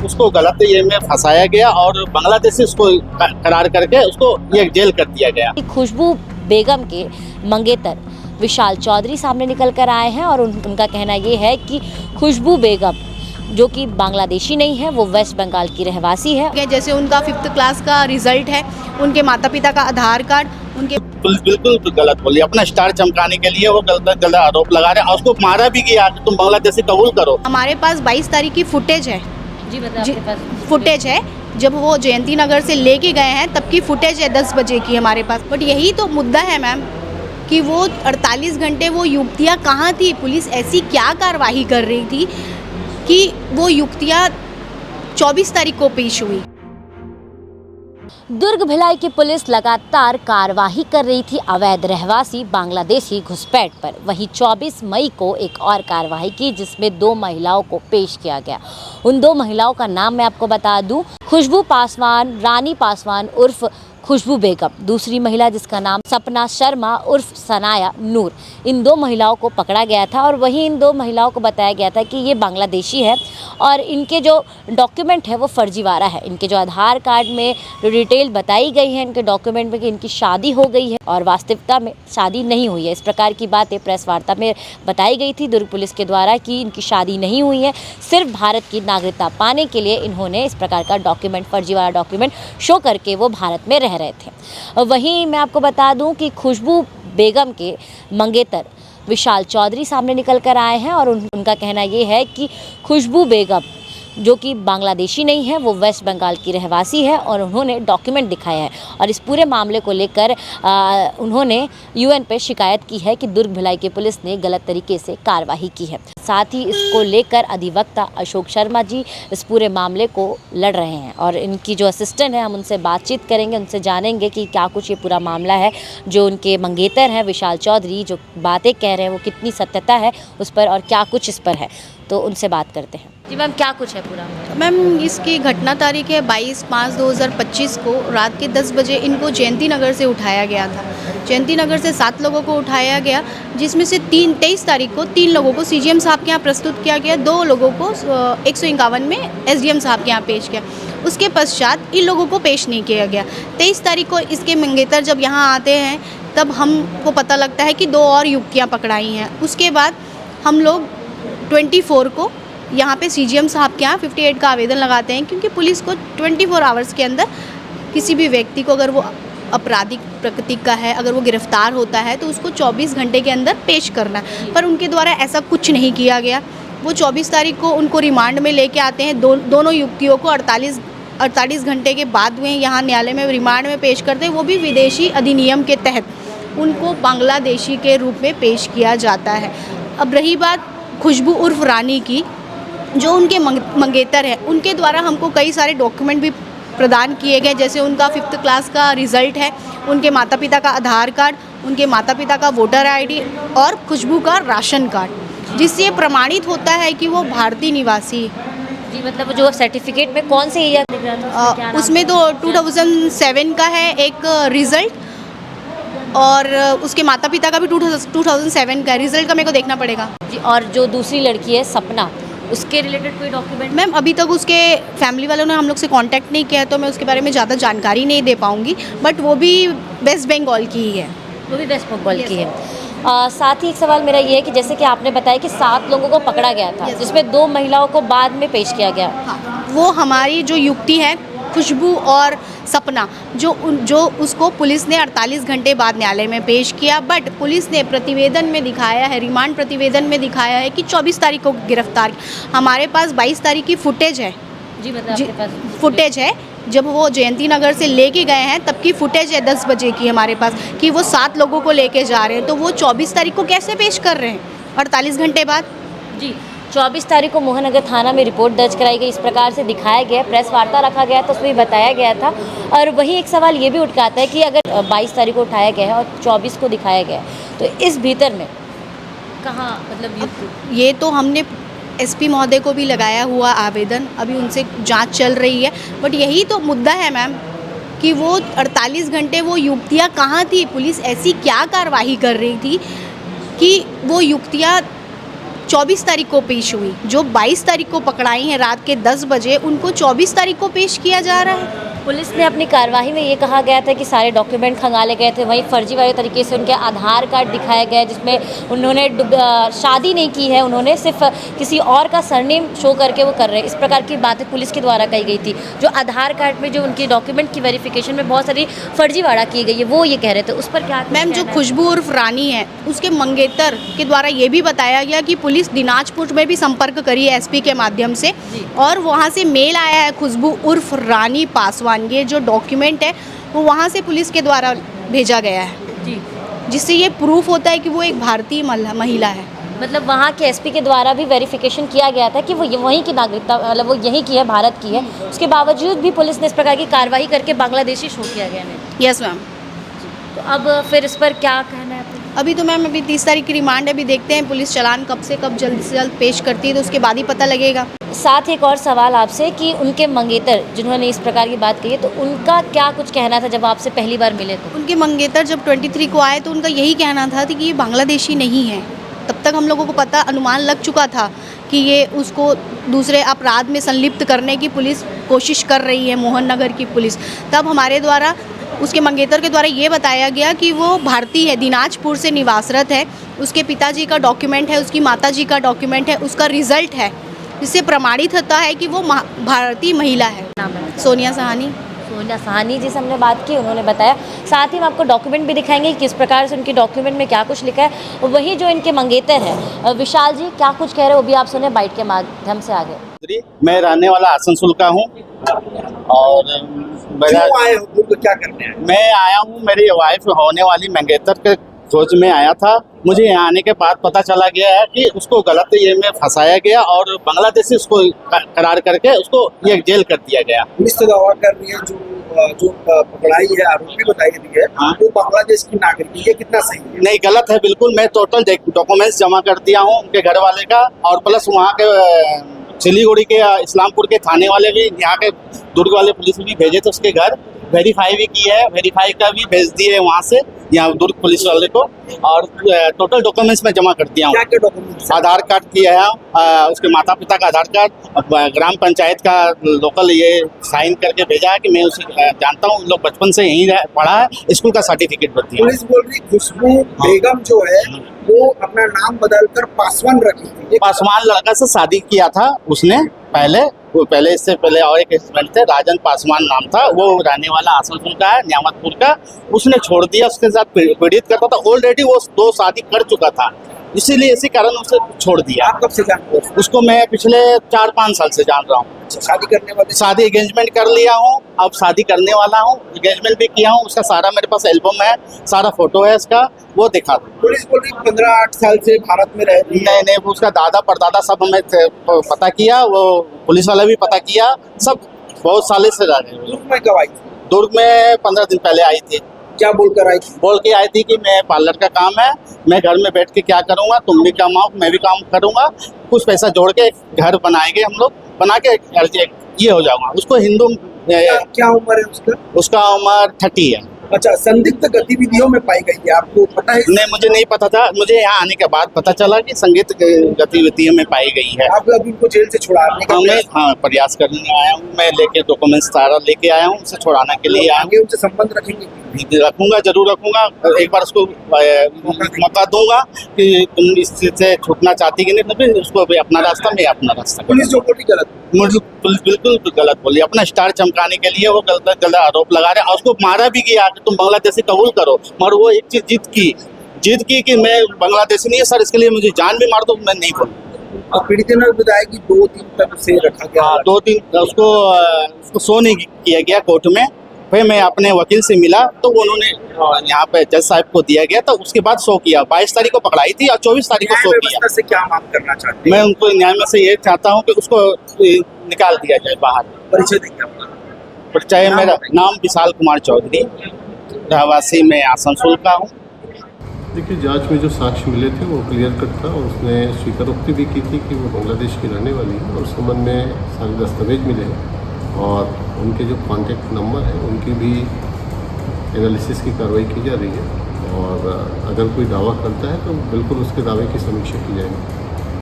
उसको गलत ये में फंसाया गया और बांग्लादेशी उसको करार करके उसको ये जेल कर दिया गया। खुशबू बेगम के मंगेतर विशाल चौधरी सामने निकल कर आए हैं और उनका कहना ये है कि खुशबू बेगम जो कि बांग्लादेशी नहीं है, वो वेस्ट बंगाल की रहवासी है। जैसे उनका 5th क्लास का रिजल्ट है, उनके माता पिता का आधार कार्ड, उनके बिल्कुल गलत बोली। अपना स्टार चमकाने के लिए वो गलत आरोप लगा रहे हैं और उसको मारा भी गया कि तुम बांग्लादेशी कबूल करो। हमारे पास 22 तारीख की फुटेज है फुटेज है, जब वो जयंती नगर से लेके गए हैं तब की फुटेज है 10 बजे की हमारे पास। बट यही तो मुद्दा है मैम कि वो 48 घंटे वो युवतियाँ कहाँ थी, पुलिस ऐसी क्या कार्रवाई कर रही थी कि वो युवतियाँ 24 तारीख को पेश हुई। दुर्ग भिलाई की पुलिस लगातार कार्रवाई कर रही थी अवैध रहवासी बांग्लादेशी घुसपैठ पर। वहीं 24 मई को एक और कार्रवाई की जिसमें 2 महिलाओं को पेश किया गया। उन 2 महिलाओं का नाम मैं आपको बता दूं, खुशबू पासवान, रानी पासवान उर्फ खुशबू बेगम, दूसरी महिला जिसका नाम सपना शर्मा उर्फ सनाया नूर। इन 2 महिलाओं को पकड़ा गया था और वहीं इन 2 महिलाओं को बताया गया था कि ये बांग्लादेशी है और इनके जो डॉक्यूमेंट है वो फर्जीवाड़ा है। इनके जो आधार कार्ड में जो डिटेल बताई गई है इनके डॉक्यूमेंट में कि इनकी शादी हो गई है और वास्तविकता में शादी नहीं हुई है। इस प्रकार की बातें प्रेस वार्ता में बताई गई थी दुर्ग पुलिस के द्वारा कि इनकी शादी नहीं हुई है, सिर्फ भारत की नागरिकता पाने के लिए इन्होंने इस प्रकार का डॉक्यूमेंट, फर्जीवाड़ा डॉक्यूमेंट शो करके वो भारत में रह रहे थे। वहीं मैं आपको बता दूं कि खुशबू बेगम के मंगेतर विशाल चौधरी सामने निकल कर आए हैं और उनका कहना ये है कि खुशबू बेगम जो कि बांग्लादेशी नहीं है, वो वेस्ट बंगाल की रहवासी है और उन्होंने डॉक्यूमेंट दिखाया है और इस पूरे मामले को लेकर उन्होंने यूएन पे शिकायत की है कि दुर्ग भिलाई की पुलिस ने गलत तरीके से कार्रवाई की है। साथ ही इसको लेकर अधिवक्ता अशोक शर्मा जी इस पूरे मामले को लड़ रहे हैं और इनकी जो असिस्टेंट है हम उनसे बातचीत करेंगे, उनसे जानेंगे कि क्या कुछ ये पूरा मामला है। जो उनके मंगेतर हैं विशाल चौधरी जो बातें कह रहे हैं वो कितनी सत्यता है उस पर और क्या कुछ इस पर है, तो उनसे बात करते हैं। जी मैम, क्या कुछ है पूरा? मैम, इसकी घटना तारीख है 22/5/2025 को रात के 10 बजे इनको जयंती नगर से उठाया गया था। जयंती नगर से 7 लोगों को उठाया गया, जिसमें से 23 तारीख को 3 लोगों को सीजीएम साहब के यहाँ प्रस्तुत किया गया, 2 लोगों को 151 में एसडीएम साहब के यहाँ पेश किया। उसके पश्चात इन लोगों को पेश नहीं किया गया। 23 तारीख को इसके मंगेतर जब यहाँ आते हैं तब हमको पता लगता है कि 2 और युवतियाँ पकड़ाई हैं। उसके बाद हम लोग 24 को यहाँ पे सीजीएम साहब के यहाँ 58 का आवेदन लगाते हैं, क्योंकि पुलिस को 24 आवर्स के अंदर किसी भी व्यक्ति को अगर वो आपराधिक प्रकृति का है, अगर वो गिरफ्तार होता है तो उसको 24 घंटे के अंदर पेश करना है, पर उनके द्वारा ऐसा कुछ नहीं किया गया। वो 24 तारीख को उनको रिमांड में लेके आते हैं। दोनों युवतियों को 48 घंटे के बाद में यहाँ न्यायालय में रिमांड में पेश करते हैं, वो भी विदेशी अधिनियम के तहत उनको बांग्लादेशी के रूप में पेश किया जाता है। अब रही बात खुशबू उर्फ रानी की, जो उनके मंगेतर है, उनके द्वारा हमको कई सारे डॉक्यूमेंट भी प्रदान किए गए, जैसे उनका 5th क्लास का रिज़ल्ट है, उनके माता पिता का आधार कार्ड, उनके माता पिता का वोटर आईडी और खुशबू का राशन कार्ड, जिससे प्रमाणित होता है कि वो भारतीय निवासी है। जी, मतलब जो सर्टिफिकेट में कौन से ईयर दिख रहा था? उसमें तो 2007 का है एक रिज़ल्ट और उसके माता पिता का भी 2007 का रिज़ल्ट का मेरे को देखना पड़ेगा। जी, और जो दूसरी लड़की है सपना, उसके रिलेटेड कोई डॉक्यूमेंट? मैम, अभी तक उसके फैमिली वालों ने हम लोग से कांटेक्ट नहीं किया है, तो मैं उसके बारे में ज़्यादा जानकारी नहीं दे पाऊँगी, बट वो भी वेस्ट बंगाल की ही है। वो भी वेस्ट बंगाल की है। साथ ही एक सवाल मेरा ये है कि जैसे कि आपने बताया कि 7 लोगों को पकड़ा गया था, जिसमें 2 महिलाओं को बाद में पेश किया गया। हाँ, वो हमारी जो युवती है खुशबू और सपना, जो उसको पुलिस ने 48 घंटे बाद न्यायालय में पेश किया, बट पुलिस ने प्रतिवेदन में दिखाया है, रिमांड प्रतिवेदन में दिखाया है कि 24 तारीख को गिरफ्तार। हमारे पास 22 तारीख की फुटेज है। जी, मतलब आपके पास फुटेज है, जब वो जयंती नगर से लेके गए हैं तब की फुटेज है 10 बजे की हमारे पास, कि वो 7 लोगों को लेके जा रहे हैं, तो वो 24 तारीख को कैसे पेश कर रहे हैं 48 घंटे बाद? जी, 24 तारीख को मोहननगर थाना में रिपोर्ट दर्ज कराई गई, इस प्रकार से दिखाया गया, प्रेस वार्ता रखा गया तो उसमें बताया गया था। और वही एक सवाल ये भी उठ के आता है कि अगर 22 तारीख को उठाया गया है और 24 को दिखाया गया है, तो इस भीतर में कहाँ, मतलब ये तो हमने एसपी महोदय को भी लगाया हुआ आवेदन, अभी उनसे जांच चल रही है, बट यही तो मुद्दा है मैम कि वो 48 घंटे वो युवतियाँ कहाँ थी, पुलिस ऐसी क्या कार्रवाई कर रही थी कि वो युवतियाँ 24 तारीख को पेश हुई। जो 22 तारीख को पकड़ाई हैं रात के 10 बजे, उनको 24 तारीख को पेश किया जा रहा है। पुलिस ने अपनी कार्रवाई में ये कहा गया था कि सारे डॉक्यूमेंट खंगाले गए थे, वहीं फर्जीवाड़े तरीके से उनके आधार कार्ड दिखाया गया जिसमें उन्होंने शादी नहीं की है, उन्होंने सिर्फ किसी और का सरनेम शो करके वो कर रहे हैं। इस प्रकार की बातें पुलिस के द्वारा कही गई थी। जो आधार कार्ड में जो उनकी डॉक्यूमेंट की वेरिफिकेशन में बहुत सारी फर्जीवाड़ा की गई है, वो ये कह रहे थे, उस पर क्या मैम, जो खुशबू उर्फ रानी है, उसके मंगेतर के द्वारा ये भी बताया गया कि पुलिस दिनाजपुर में भी संपर्क करी है एसपी के माध्यम से, और वहाँ से मेल आया है खुशबू उर्फ रानी पासवान। ये जो डॉक्यूमेंट है वो वहाँ से पुलिस के द्वारा भेजा गया है जी, जिससे ये प्रूफ होता है कि वो एक भारतीय महिला है। मतलब वहाँ के एसपी के द्वारा भी वेरिफिकेशन किया गया था कि वो वहीं की नागरिकता, मतलब वो यहीं की है, भारत की है। उसके बावजूद भी पुलिस ने इस प्रकार की कार्रवाई करके बांग्लादेशी शो किया गया है। Yes ma'am. तो अब फिर इस पर क्या कहना है आपको? अभी तो मैम, अभी 30 तारीख की रिमांड है, अभी देखते हैं पुलिस चालान कब से कब जल्द से जल्द पेश करती है, तो उसके बाद ही पता लगेगा। साथ एक और सवाल आपसे कि उनके मंगेतर जिन्होंने इस प्रकार की बात कही है, तो उनका क्या कुछ कहना था जब आपसे पहली बार मिले? तो उनके मंगेतर जब 23 को आए तो उनका यही कहना था कि ये बांग्लादेशी नहीं है। तब तक हम लोगों को पता अनुमान लग चुका था कि ये उसको दूसरे अपराध में संलिप्त करने की पुलिस कोशिश कर रही है, मोहन नगर की पुलिस। तब हमारे द्वारा उसके मंगेतर के द्वारा ये बताया गया कि वो भारतीय है, दिनाजपुर से निवासरत है, उसके पिताजी का डॉक्यूमेंट है, उसकी माताजी का डॉक्यूमेंट है, उसका रिजल्ट है, जिससे प्रमाणित होता है कि वो भारतीय महिला है। सोनिया सहानी। सोनिया सहानी जी से हमने बात की, उन्होंने बताया। साथ ही हम आपको डॉक्यूमेंट भी दिखाएंगे किस प्रकार से उनके डॉक्यूमेंट में क्या कुछ लिखा है। और वही जो इनके मंगेतर है विशाल जी क्या कुछ कह रहे हैं, वो भी आप सुने बाइट के माध्यम से आगे। मैं रहने वाला आसनसोल का हूँ और क्यों आए हो, क्या करने आए? मैं आया हूँ, मेरी वाइफ होने वाली मंगेतर के खोज में आया था। मुझे यहाँ आने के बाद पता चला गया है कि उसको गलत ये में फंसाया गया और बांग्लादेशी उसको करार करके उसको ये जेल कर दिया गया। पुलिस तो दावा कर रही है जो पकड़ाई है, आरोपी बताई गई है, वो बांग्लादेश की नागरिक है। ये कितना सही है? नहीं, गलत है बिल्कुल। मैं टोटल डॉक्यूमेंट्स जमा कर दिया हूँ उनके घर वाले का, और प्लस वहाँ के सिलीगुड़ी के इस्लामपुर के थाने वाले भी, यहाँ के दुर्ग वाले पुलिस भी भेजे थे उसके घर, वेरीफाई भी किया है, वेरीफाई का भी भेज दिए वहाँ से यहाँ दुर्ग पुलिस वाले को, और टोटल डॉक्यूमेंट्स में जमा कर दिया हूँ। क्या डॉक्यूमेंट्स? आधार कार्ड किया है, उसके माता पिता का आधार कार्ड, ग्राम पंचायत का लोकल ये साइन करके भेजा है कि मैं उसे जानता हूँ, लोग बचपन से यहीं पढ़ा है, स्कूल का सर्टिफिकेट भी दिया। पुलिस बोल रही खुशबू बेगम जो है वो अपना नाम बदलकर पासवान रखी थी। पासवान लड़का से शादी किया था उसने पहले इससे पहले और एक हस्बैंड थे, राजन पासवान नाम था, वो रहने वाला आसनसोल का है, न्यामतपुर का। उसने छोड़ दिया, उसके साथ पीड़ित करता था, ऑलरेडी वो 2 शादी कर चुका था, इसीलिए इसी कारण उसे छोड़ दिया। आप कब से जानते हो उसको? मैं पिछले 4-5 साल से जान रहा हूँ। शादी करने वाले? शादी एंगेजमेंट कर लिया हूँ, अब शादी करने वाला हूँ, एंगेजमेंट भी किया हूँ। उसका सारा मेरे पास एल्बम है, सारा फोटो है उसका, वो दिखा दो। पुलिस बोल रही 15-8 साल से भारत में रह रही है। नहीं, उसका दादा परदादा सब हमें पता किया, वो पुलिस वाला भी पता किया, सब बहुत सालों से रह रहे हैं। दुर्ग में कब आई थी? दुर्ग में 15 दिन पहले आई थी। क्या बोलकर आई थी? बोल के आई थी कि मैं पार्लर का काम है, मैं घर में बैठ के क्या करूँगा, तुम भी कमाओ मैं भी काम करूँगा, कुछ पैसा जोड़ के घर बनाएंगे हम लोग, बना के ये हो जाऊँगा। उसको हिंदू क्या उम्र है उसका? उसका उम्र 30 है। अच्छा, संदिग्ध गतिविधियों में पाई गई है, आपको पता है? नहीं, मुझे नहीं पता था, मुझे यहाँ आने के बाद पता चला कि संगीत गतिविधियों में पाई गई है। आप अभी उनको जेल से छुड़ाने का प्रयास करने आया हूँ, मैं लेके डॉक्यूमेंट्स सारा लेके आया हूँ, उसे छुड़ाने के लिए आया हूँ। आगे उनसे संबंध रखेंगे? रखूंगा, जरूर रखूंगा। एक बार उसको मौका दूंगा कि तुम इससे छूटना चाहती कि नहीं, तो फिर उसको भी अपना रास्ता, मैं अपना रास्ता। पुलिस जो बोली गलत? मुझे पुलिस बिल्कुल गलत बोली, अपना स्टार चमकाने के लिए वो गलत आरोप लगा रहे हैं, और उसको मारा भी गया कि तुम बांग्लादेशी कबूल करो, मगर वो एक चीज जिद की कि मैं बांग्लादेशी नहीं है सर, इसके लिए मुझे जान भी मार दो, मैं नहीं बोलूँ। पीड़ित ने बताया कि 2 दिन तक उसे रखा गया। हाँ, 2 दिन उसको शो नहीं किया गया कोर्ट में। फिर मैं अपने वकील से मिला तो उन्होंने यहाँ पे जज साहब को दिया गया, तो उसके बाद शो किया। 22 तारीख को पकड़ाई थी और 24 तारीख को शो किया। से क्या मांग करना चाहते हैं? मैं उनको न्याय में से ये चाहता हूँ कि उसको निकाल दिया जाए बाहर। परिचय देंगे अपना? परिचय मेरा नाम विशाल कुमार चौधरी, रहवासी मैं आसनसोल का हूँ। देखिए, जांच में जो साक्ष्य मिले थे वो क्लियर कट था, और उसने स्वीकारोक्ति भी की थी कि वो बांग्लादेश की रहने वाली है, और उस संबंध में सारे दस्तावेज मिले और उनके जो कॉन्टैक्ट नंबर है उनकी भी एनालिसिस की कार्रवाई की जा रही है, और अगर कोई दावा करता है तो बिल्कुल उसके दावे की समीक्षा की जाएगी।